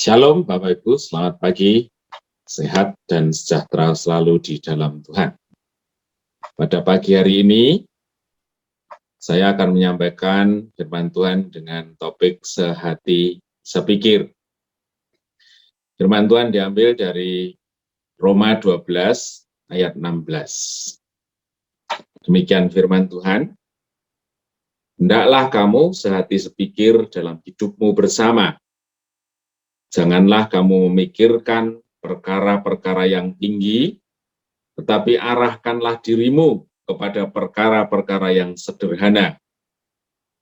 Shalom Bapak Ibu, selamat pagi, sehat dan sejahtera selalu di dalam Tuhan. Pada pagi hari ini, saya akan menyampaikan firman Tuhan dengan topik sehati sepikir. Firman Tuhan diambil dari Roma 12 ayat 16. Demikian firman Tuhan. Hendaklah kamu sehati sepikir dalam hidupmu bersama. Janganlah kamu memikirkan perkara-perkara yang tinggi, tetapi arahkanlah dirimu kepada perkara-perkara yang sederhana.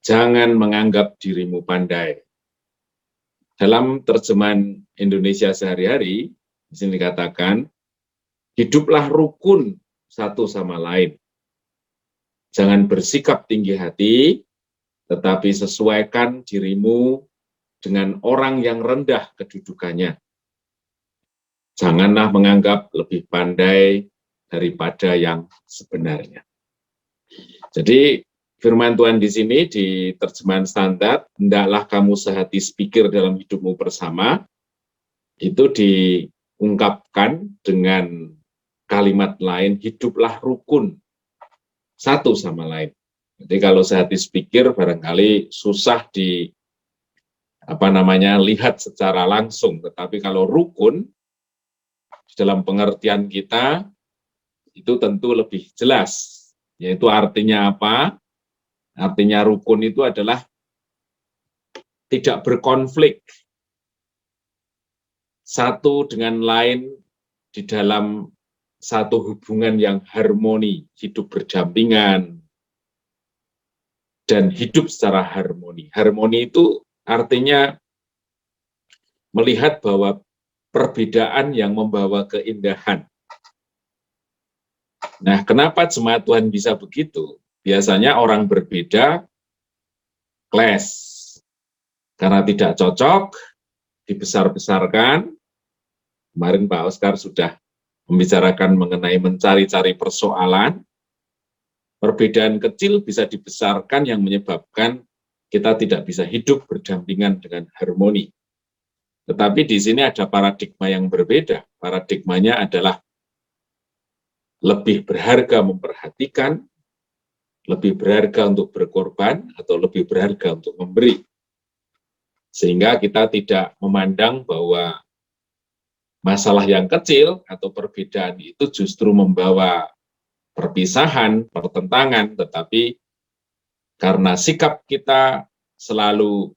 Jangan menganggap dirimu pandai. Dalam terjemahan Indonesia sehari-hari, di sini dikatakan, hiduplah rukun satu sama lain. Jangan bersikap tinggi hati, tetapi sesuaikan dirimu dengan orang yang rendah kedudukannya. Janganlah menganggap lebih pandai daripada yang sebenarnya. Jadi firman Tuhan di sini di terjemahan standar, hendaklah kamu sehati sepikir dalam hidupmu bersama, itu diungkapkan dengan kalimat lain, hiduplah rukun satu sama lain. Jadi kalau sehati sepikir barangkali susah lihat secara langsung, tetapi kalau rukun dalam pengertian kita itu tentu lebih jelas, yaitu artinya apa? Artinya rukun itu adalah tidak berkonflik satu dengan lain di dalam satu hubungan yang harmoni, hidup berdampingan, dan hidup secara harmoni. Harmoni itu artinya melihat bahwa perbedaan yang membawa keindahan. Nah, kenapa jemaat Tuhan bisa begitu? Biasanya orang berbeda, clash, karena tidak cocok, dibesar-besarkan. Kemarin Pak Oscar sudah membicarakan mengenai mencari-cari persoalan. Perbedaan kecil bisa dibesarkan yang menyebabkan kita tidak bisa hidup berdampingan dengan harmoni. Tetapi di sini ada paradigma yang berbeda. Paradigmanya adalah lebih berharga memperhatikan, lebih berharga untuk berkorban, atau lebih berharga untuk memberi. Sehingga kita tidak memandang bahwa masalah yang kecil atau perbedaan itu justru membawa perpisahan, pertentangan, tetapi karena sikap kita selalu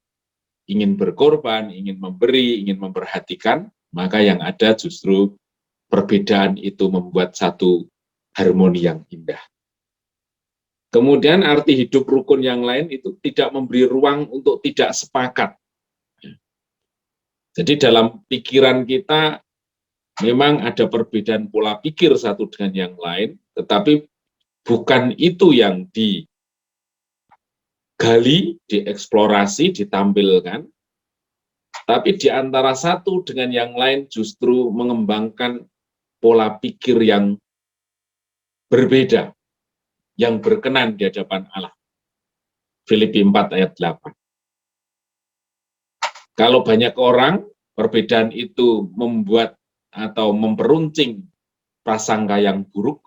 ingin berkorban, ingin memberi, ingin memperhatikan, maka yang ada justru perbedaan itu membuat satu harmoni yang indah. Kemudian arti hidup rukun yang lain itu tidak memberi ruang untuk tidak sepakat. Jadi dalam pikiran kita memang ada perbedaan pola pikir satu dengan yang lain, tetapi bukan itu yang digali, dieksplorasi, ditampilkan, tapi di antara satu dengan yang lain justru mengembangkan pola pikir yang berbeda, yang berkenan di hadapan Allah. Filipi 4 ayat 8. Kalau banyak orang, perbedaan itu membuat atau memperuncing prasangka yang buruk,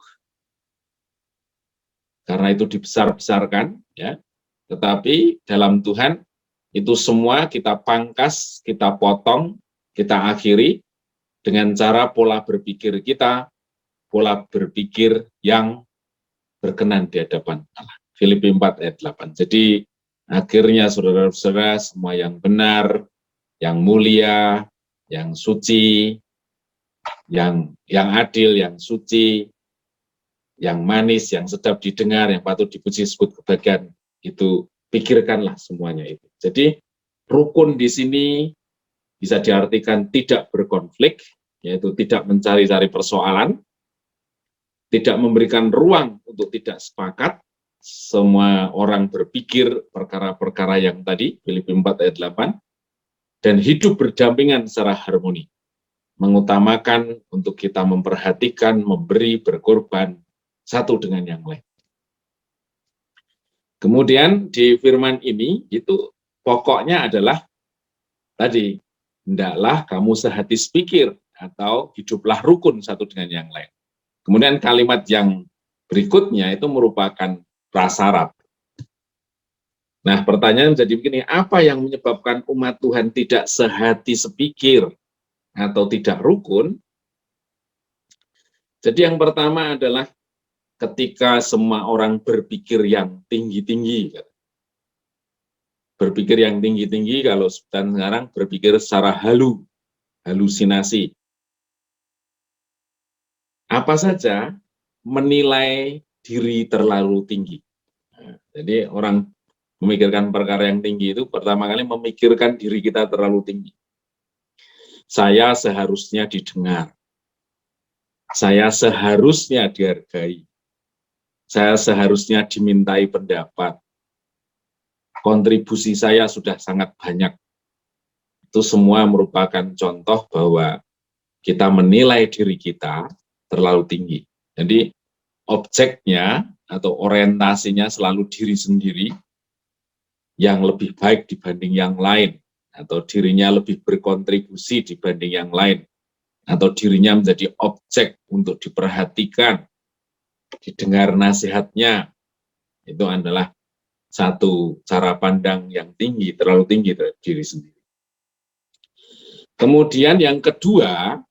karena itu dibesar-besarkan, ya. Tetapi dalam Tuhan, itu semua kita pangkas, kita potong, kita akhiri dengan cara pola berpikir kita, pola berpikir yang berkenan di hadapan Allah. Filipi 4 ayat 8. Jadi akhirnya saudara-saudara semua yang benar, yang mulia, yang suci, yang adil, yang suci, yang manis, yang sedap didengar, yang patut dipuji disebut kebahagiaan, itu pikirkanlah semuanya itu. Jadi rukun di sini bisa diartikan tidak berkonflik, yaitu tidak mencari-cari persoalan, tidak memberikan ruang untuk tidak sepakat, semua orang berpikir perkara-perkara yang tadi, Filipi 4 ayat 8, dan hidup berdampingan secara harmoni, mengutamakan untuk kita memperhatikan, memberi, berkorban, satu dengan yang lain. Kemudian di firman ini, itu pokoknya adalah tadi, hendaklah kamu sehati sepikir atau hiduplah rukun satu dengan yang lain. Kemudian kalimat yang berikutnya itu merupakan prasyarat. Nah, pertanyaan jadi begini, apa yang menyebabkan umat Tuhan tidak sehati sepikir atau tidak rukun? Jadi yang pertama adalah ketika semua orang berpikir yang tinggi-tinggi. Berpikir yang tinggi-tinggi, kalau sekarang berpikir secara halusinasi. Apa saja menilai diri terlalu tinggi. Nah, jadi orang memikirkan perkara yang tinggi itu pertama kali memikirkan diri kita terlalu tinggi. Saya seharusnya didengar. Saya seharusnya dihargai. Saya seharusnya dimintai pendapat. Kontribusi saya sudah sangat banyak. Itu semua merupakan contoh bahwa kita menilai diri kita terlalu tinggi. Jadi objeknya atau orientasinya selalu diri sendiri yang lebih baik dibanding yang lain, atau dirinya lebih berkontribusi dibanding yang lain, atau dirinya menjadi objek untuk diperhatikan, didengar nasihatnya. Itu adalah satu cara pandang yang tinggi, terlalu tinggi terhadap diri sendiri. Kemudian yang kedua,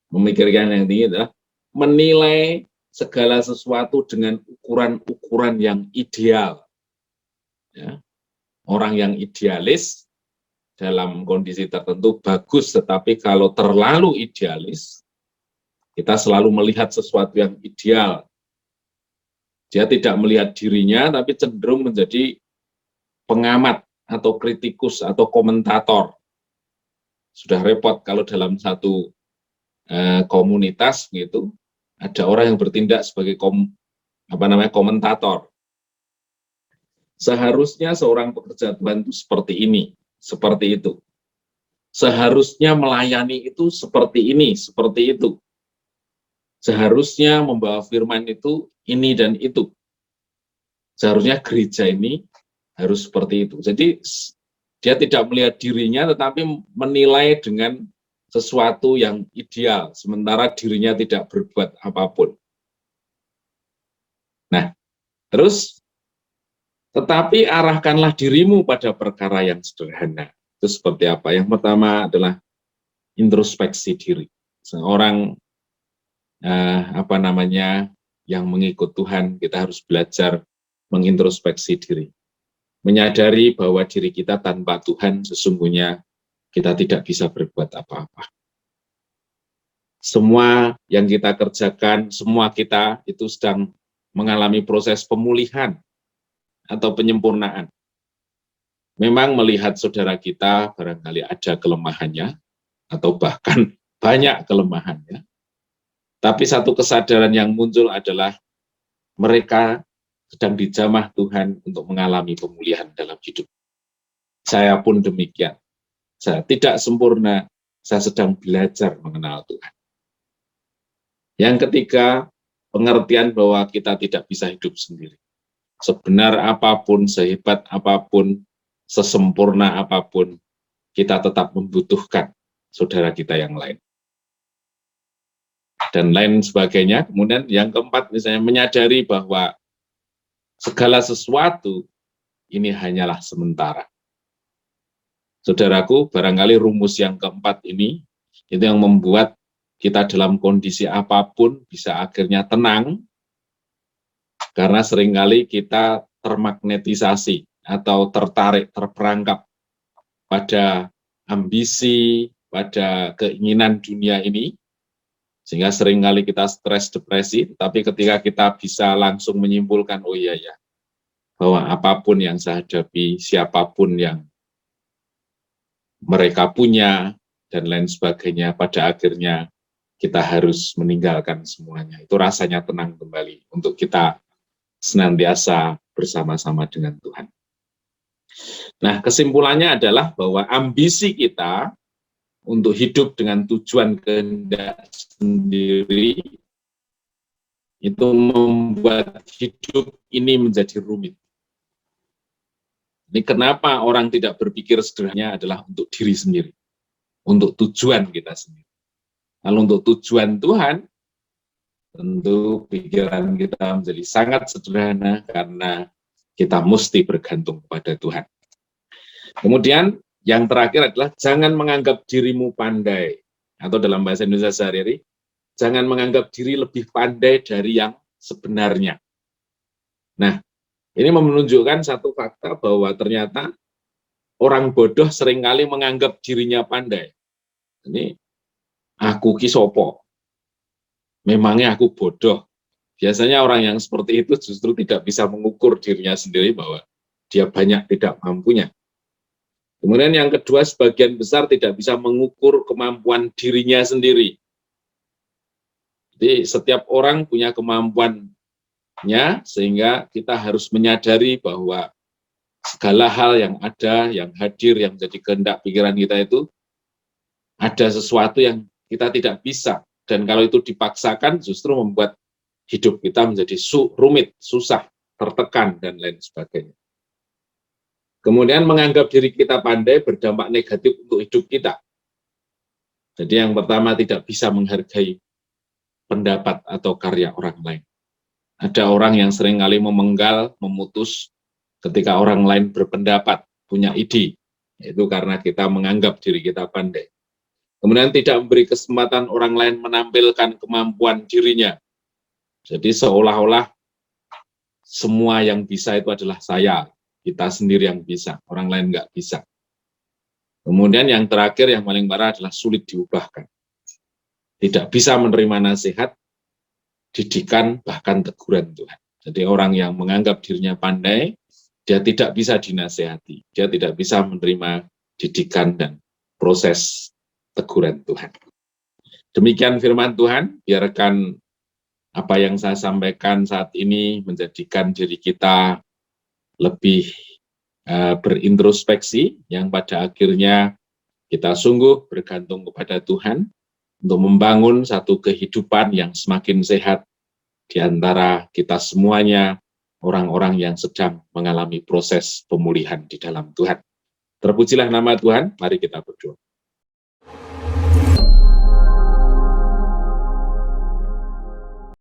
memikirkan yang tinggi adalah menilai segala sesuatu dengan ukuran-ukuran yang ideal. Ya. Orang yang idealis dalam kondisi tertentu bagus, tetapi kalau terlalu idealis, kita selalu melihat sesuatu yang ideal. Dia tidak melihat dirinya, tapi cenderung menjadi pengamat atau kritikus atau komentator. Sudah repot kalau dalam satu komunitas gitu, ada orang yang bertindak sebagai komentator. Seharusnya seorang pekerja Tuhan itu seperti ini, seperti itu. Seharusnya melayani itu seperti ini, seperti itu. Seharusnya membawa firman itu ini dan itu. Seharusnya gereja ini harus seperti itu. Jadi dia tidak melihat dirinya, tetapi menilai dengan sesuatu yang ideal, sementara dirinya tidak berbuat apapun. Nah, terus tetapi arahkanlah dirimu pada perkara yang sederhana. Itu seperti apa? Yang pertama adalah introspeksi diri. Seorang yang mengikut Tuhan, kita harus belajar mengintrospeksi diri. Menyadari bahwa diri kita tanpa Tuhan sesungguhnya kita tidak bisa berbuat apa-apa. Semua yang kita kerjakan, semua kita itu sedang mengalami proses pemulihan atau penyempurnaan. Memang melihat saudara kita barangkali ada kelemahannya, atau bahkan banyak kelemahannya. Tapi satu kesadaran yang muncul adalah mereka sedang dijamah Tuhan untuk mengalami pemulihan dalam hidup. Saya pun demikian. Saya tidak sempurna, saya sedang belajar mengenal Tuhan. Yang ketiga, pengertian bahwa kita tidak bisa hidup sendiri. Sebenar apapun, sehebat apapun, sesempurna apapun, kita tetap membutuhkan saudara kita yang lain. Dan lain sebagainya. Kemudian yang keempat, misalnya menyadari bahwa segala sesuatu ini hanyalah sementara. Saudaraku, barangkali rumus yang keempat ini, itu yang membuat kita dalam kondisi apapun bisa akhirnya tenang, karena seringkali kita termagnetisasi atau tertarik, terperangkap pada ambisi, pada keinginan dunia ini, sehingga seringkali kita stres, depresi, tapi ketika kita bisa langsung menyimpulkan, oh iya ya, bahwa apapun yang saya hadapi, siapapun yang mereka punya, dan lain sebagainya, pada akhirnya kita harus meninggalkan semuanya. Itu rasanya tenang kembali untuk kita senantiasa bersama-sama dengan Tuhan. Nah, kesimpulannya adalah bahwa ambisi kita untuk hidup dengan tujuan kehendak sendiri itu membuat hidup ini menjadi rumit. Ini kenapa orang tidak berpikir sederhana adalah untuk diri sendiri, untuk tujuan kita sendiri. Kalau untuk tujuan Tuhan, tentu pikiran kita menjadi sangat sederhana karena kita mesti bergantung kepada Tuhan. Kemudian yang terakhir adalah jangan menganggap dirimu pandai, atau dalam bahasa Indonesia sehari-hari, jangan menganggap diri lebih pandai dari yang sebenarnya. Nah, ini menunjukkan satu fakta bahwa ternyata orang bodoh seringkali menganggap dirinya pandai. Ini aku ki sopo, memangnya aku bodoh. Biasanya orang yang seperti itu justru tidak bisa mengukur dirinya sendiri bahwa dia banyak tidak mampunya. Kemudian yang kedua, sebagian besar tidak bisa mengukur kemampuan dirinya sendiri. Jadi setiap orang punya kemampuannya, sehingga kita harus menyadari bahwa segala hal yang ada, yang hadir, yang menjadi kehendak pikiran kita itu, ada sesuatu yang kita tidak bisa. Dan kalau itu dipaksakan justru membuat hidup kita menjadi rumit, susah, tertekan, dan lain sebagainya. Kemudian menganggap diri kita pandai berdampak negatif untuk hidup kita. Jadi yang pertama, tidak bisa menghargai pendapat atau karya orang lain. Ada orang yang seringkali memenggal, memutus ketika orang lain berpendapat, punya ide. Itu karena kita menganggap diri kita pandai. Kemudian tidak memberi kesempatan orang lain menampilkan kemampuan dirinya. Jadi seolah-olah semua yang bisa itu adalah saya. Kita sendiri yang bisa, orang lain nggak bisa. Kemudian yang terakhir, yang paling parah adalah sulit diubahkan. Tidak bisa menerima nasihat, didikan, bahkan teguran Tuhan. Jadi orang yang menganggap dirinya pandai, dia tidak bisa dinasehati, dia tidak bisa menerima didikan dan proses teguran Tuhan. Demikian firman Tuhan, biarkan apa yang saya sampaikan saat ini menjadikan diri kita lebih berintrospeksi, yang pada akhirnya kita sungguh bergantung kepada Tuhan untuk membangun satu kehidupan yang semakin sehat di antara kita semuanya, orang-orang yang sedang mengalami proses pemulihan di dalam Tuhan. Terpujilah nama Tuhan, mari kita berdoa.